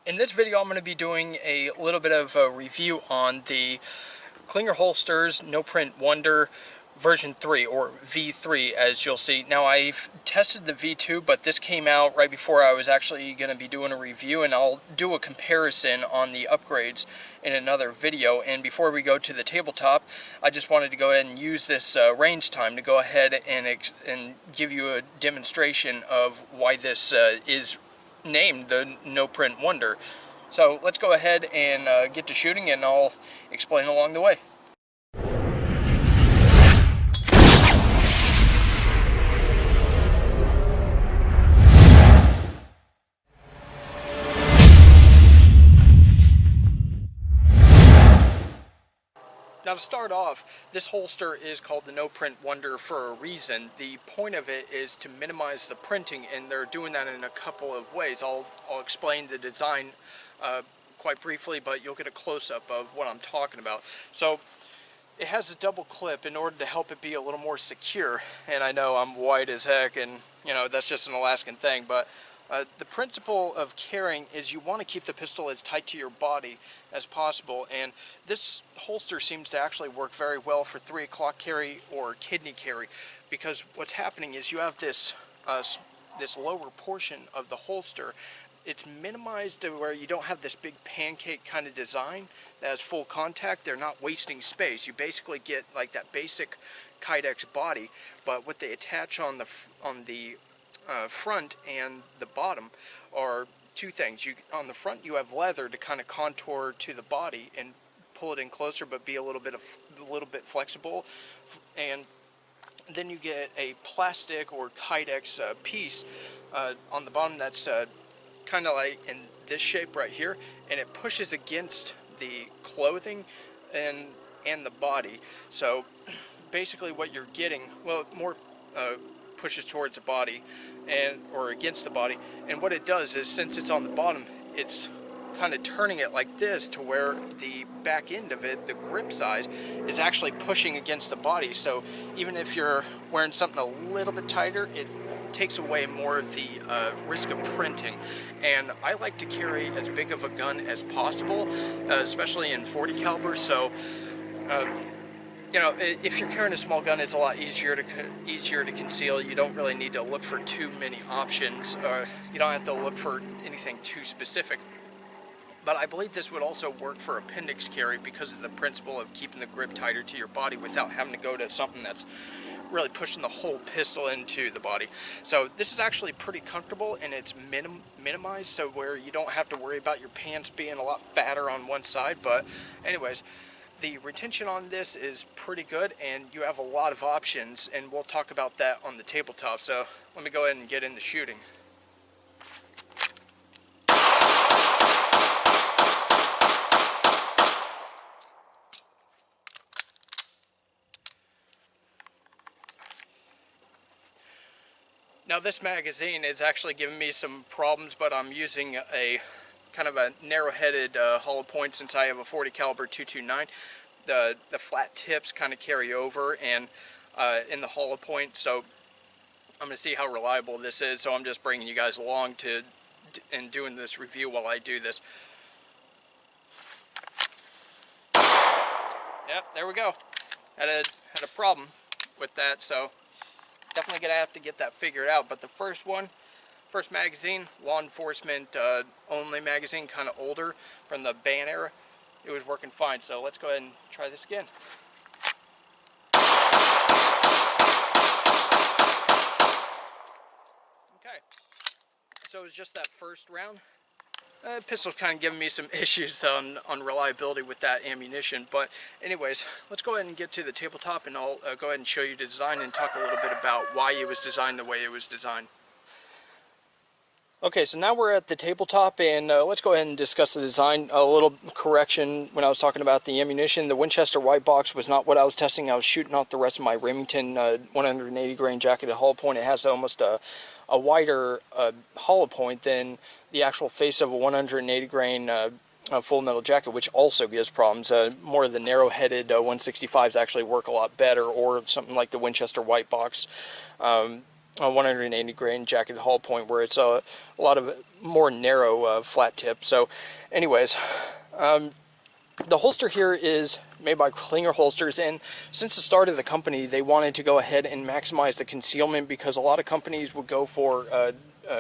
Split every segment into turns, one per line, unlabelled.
In this video, I'm going to be doing a little bit of a review on the Clinger Holsters No Print Wonder version 3, or V3, as you'll see. Now, I've tested the V2, but this came out right before I was actually going to be doing a review, and I'll do a comparison on the upgrades in another video. And before we go to the tabletop, I just wanted to go ahead and use this range time to go ahead and give you a demonstration of why this is named the No Print Wonder. So let's go ahead and get to shooting, and I'll explain along the way. Now, to start off, this holster is called the No Print Wonder for a reason. The point of it is to minimize the printing, and they're doing that in a couple of ways. I'll explain the design quite briefly, but you'll get a close-up of what I'm talking about. So it has a double clip in order to help it be a little more secure. And I know I'm white as heck, and you know that's just an Alaskan thing, but the principle of carrying is you want to keep the pistol as tight to your body as possible, and this holster seems to actually work very well for 3 o'clock carry or kidney carry, because what's happening is you have this this lower portion of the holster. It's minimized to where you don't have this big pancake kind of design that has full contact. They're not wasting space. You basically get like that basic Kydex body, but what they attach on the front and the bottom are two things. On the front you have leather to kind of contour to the body and pull it in closer, but be a little bit flexible, and then you get a plastic or Kydex piece on the bottom that's kind of like in this shape right here, and it pushes against the clothing and the body. So basically what you're getting, well, more pushes towards the body or against the body, and what it does is, since it's on the bottom, it's kind of turning it like this to where the back end of it, the grip side, is actually pushing against the body. So even if you're wearing something a little bit tighter, it takes away more of the risk of printing. And I like to carry as big of a gun as possible, especially in 40 caliber. So you know, if you're carrying a small gun, it's a lot easier to conceal. You don't really need to look for too many options, or you don't have to look for anything too specific. But I believe this would also work for appendix carry because of the principle of keeping the grip tighter to your body without having to go to something that's really pushing the whole pistol into the body. So this is actually pretty comfortable, and it's minimized, so where you don't have to worry about your pants being a lot fatter on one side. But anyways, the retention on this is pretty good, and you have a lot of options, and we'll talk about that on the tabletop. So let me go ahead and get into shooting. Now, this magazine is actually giving me some problems, but I'm using a kind of a narrow-headed hollow point since I have a 40 caliber 229. The flat tips kind of carry over and in the hollow point, so I'm going to see how reliable this is. So I'm just bringing you guys along and doing this review while I do this. Yep, there we go. Had a problem with that, so definitely gonna have to get that figured out. But the first magazine, law enforcement only magazine, kind of older, from the Ban era, it was working fine. So let's go ahead and try this again. Okay, so it was just that first round. Pistol's kind of giving me some issues on reliability with that ammunition, but anyways, let's go ahead and get to the tabletop, and I'll go ahead and show you the design and talk a little bit about why it was designed the way it was designed. Okay, so now we're at the tabletop, and let's go ahead and discuss the design. A little correction when I was talking about the ammunition. The Winchester White Box was not what I was testing. I was shooting off the rest of my Remington 180 grain jacketed hollow point. It has almost a wider hollow point than the actual face of a 180 grain full metal jacket, which also gives problems. More of the narrow-headed 165s actually work a lot better, or something like the Winchester White Box. 180 grain jacketed hull point, where it's a lot of more narrow flat tip. So anyways, the holster here is made by Klinger Holsters, and since the start of the company, they wanted to go ahead and maximize the concealment, because a lot of companies would go for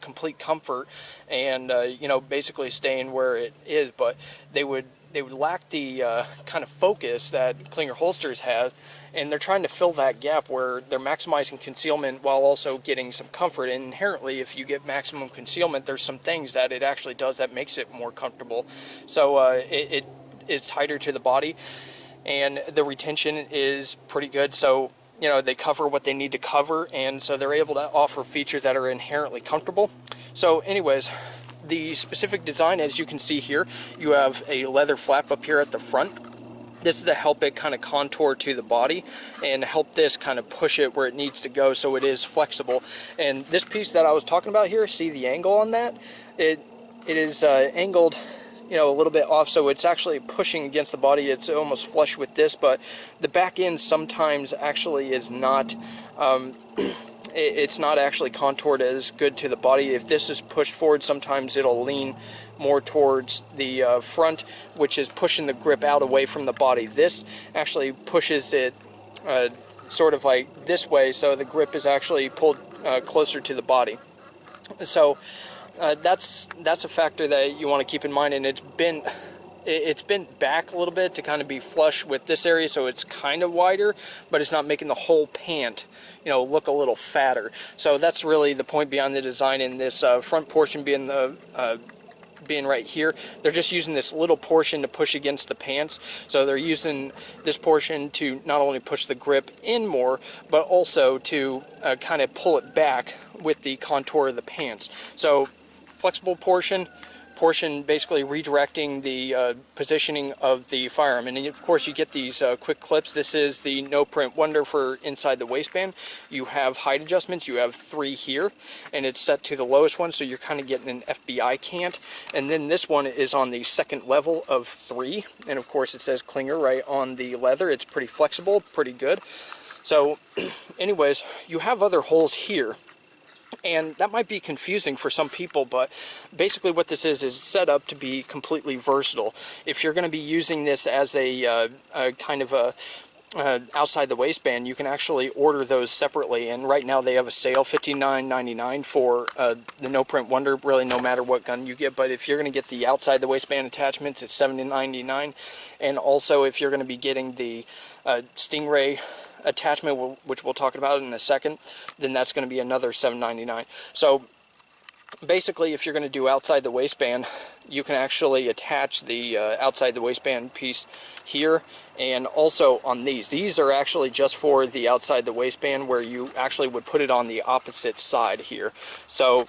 complete comfort and you know, basically staying where it is, but they would lack the kind of focus that Klinger Holsters has, and they're trying to fill that gap where they're maximizing concealment while also getting some comfort. And inherently, if you get maximum concealment, there's some things that it actually does that makes it more comfortable. So it is tighter to the body, and the retention is pretty good. So, you know, they cover what they need to cover, and so they're able to offer features that are inherently comfortable. So anyways, the specific design, as you can see here, you have a leather flap up here at the front. This is to help it kind of contour to the body and help this kind of push it where it needs to go, so it is flexible. And this piece that I was talking about here, see the angle on that? It is angled, you know, a little bit off, so it's actually pushing against the body. It's almost flush with this, but the back end sometimes actually is not it's not actually contoured as good to the body. If this is pushed forward, sometimes it'll lean more towards the front, which is pushing the grip out away from the body. This actually pushes it sort of like this way, so the grip is actually pulled closer to the body. So that's a factor that you want to keep in mind, and it's bent back a little bit to kind of be flush with this area, so it's kind of wider, but it's not making the whole pant, you know, look a little fatter. So that's really the point behind the design. In this front portion being the being right here, they're just using this little portion to push against the pants. So they're using this portion to not only push the grip in more, but also to kind of pull it back with the contour of the pants. So flexible portion basically redirecting the positioning of the firearm. And of course you get these quick clips. This is the No Print Wonder for inside the waistband. You have height adjustments. You have 3 here, and it's set to the lowest one, so you're kind of getting an FBI cant. And then this one is on the second level of 3, and of course it says Klinger right on the leather. It's pretty flexible, pretty good. So anyways, you have other holes here, and that might be confusing for some people, but basically what this is set up to be completely versatile. If you're going to be using this as a kind of a outside the waistband, you can actually order those separately, and right now they have a sale, $59.99 for the No Print Wonder, really no matter what gun you get. But if you're going to get the outside the waistband attachments, it's $70.99, and also if you're going to be getting the Stingray attachment, which we'll talk about in a second, then that's going to be another $7.99. So basically, if you're going to do outside the waistband, you can actually attach the outside the waistband piece here, and also on these are actually just for the outside the waistband, where you actually would put it on the opposite side here. So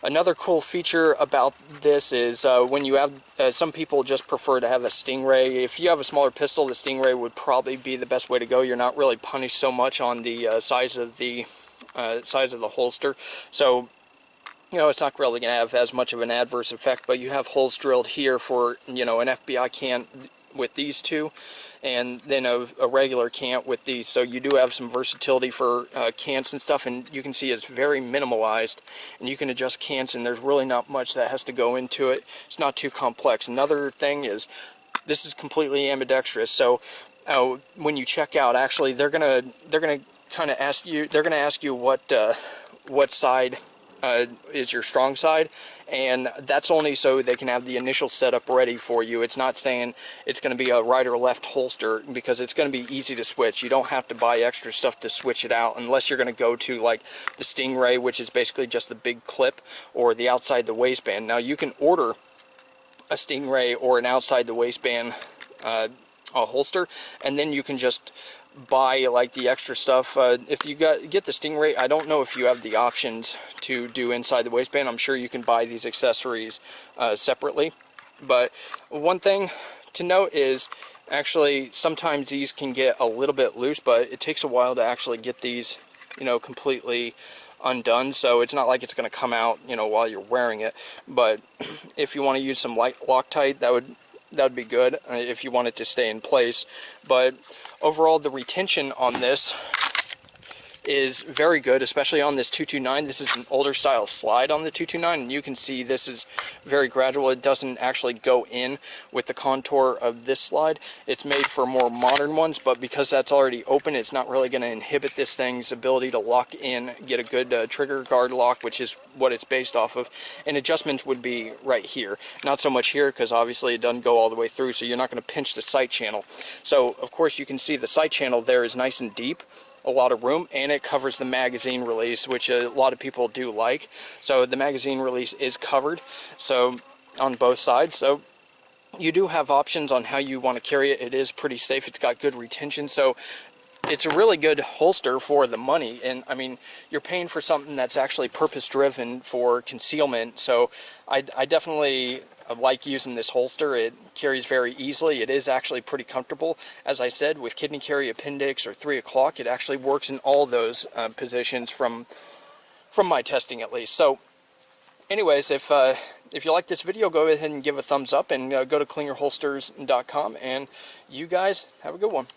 another cool feature about this is when you have, some people just prefer to have a Stingray. If you have a smaller pistol, the Stingray would probably be the best way to go. You're not really punished so much on the size of the holster. So, you know, it's not really going to have as much of an adverse effect, but you have holes drilled here for, you know, an FBI cant with these two, and then a regular cant with these. So you do have some versatility for cants and stuff, and you can see it's very minimalized, and you can adjust cants, and there's really not much that has to go into it. It's not too complex. Another thing is this is completely ambidextrous. So when you check out, actually they're gonna kind of ask you what side is your strong side, and that's only so they can have the initial setup ready for you. It's not saying it's going to be a right or left holster, because it's going to be easy to switch. You don't have to buy extra stuff to switch it out, unless you're going to go to like the Stingray, which is basically just the big clip, or the outside the waistband. Now you can order a Stingray or an outside the waistband a holster, and then you can just buy like the extra stuff. If you get the Stingray, I don't know if you have the options to do inside the waistband. I'm sure you can buy these accessories separately. But one thing to note is actually sometimes these can get a little bit loose, but it takes a while to actually get these, you know, completely undone. So it's not like it's going to come out, you know, while you're wearing it. But if you want to use some light Loctite, that would be good if you want it to stay in place. But overall, the retention on this is very good, especially on this 229. This is an older style slide on the 229, and you can see this is very gradual. It doesn't actually go in with the contour of this slide. It's made for more modern ones, but because that's already open, it's not really going to inhibit this thing's ability to lock in, get a good trigger guard lock, which is what it's based off of. And adjustments would be right here, not so much here, because obviously it doesn't go all the way through, so you're not going to pinch the sight channel. So of course you can see the sight channel there is nice and deep, a lot of room, and it covers the magazine release, which a lot of people do like. So the magazine release is covered, so on both sides. So you do have options on how you want to carry it. It is pretty safe. It's got good retention, so it's a really good holster for the money. And I mean, you're paying for something that's actually purpose driven for concealment, so I definitely like using this holster. It carries very easily. It is actually pretty comfortable. As I said, with kidney carry, appendix, or 3 o'clock, it actually works in all those positions from my testing at least. So anyways, if you like this video, go ahead and give a thumbs up, and go to cleanyourholsters.com, and you guys have a good one.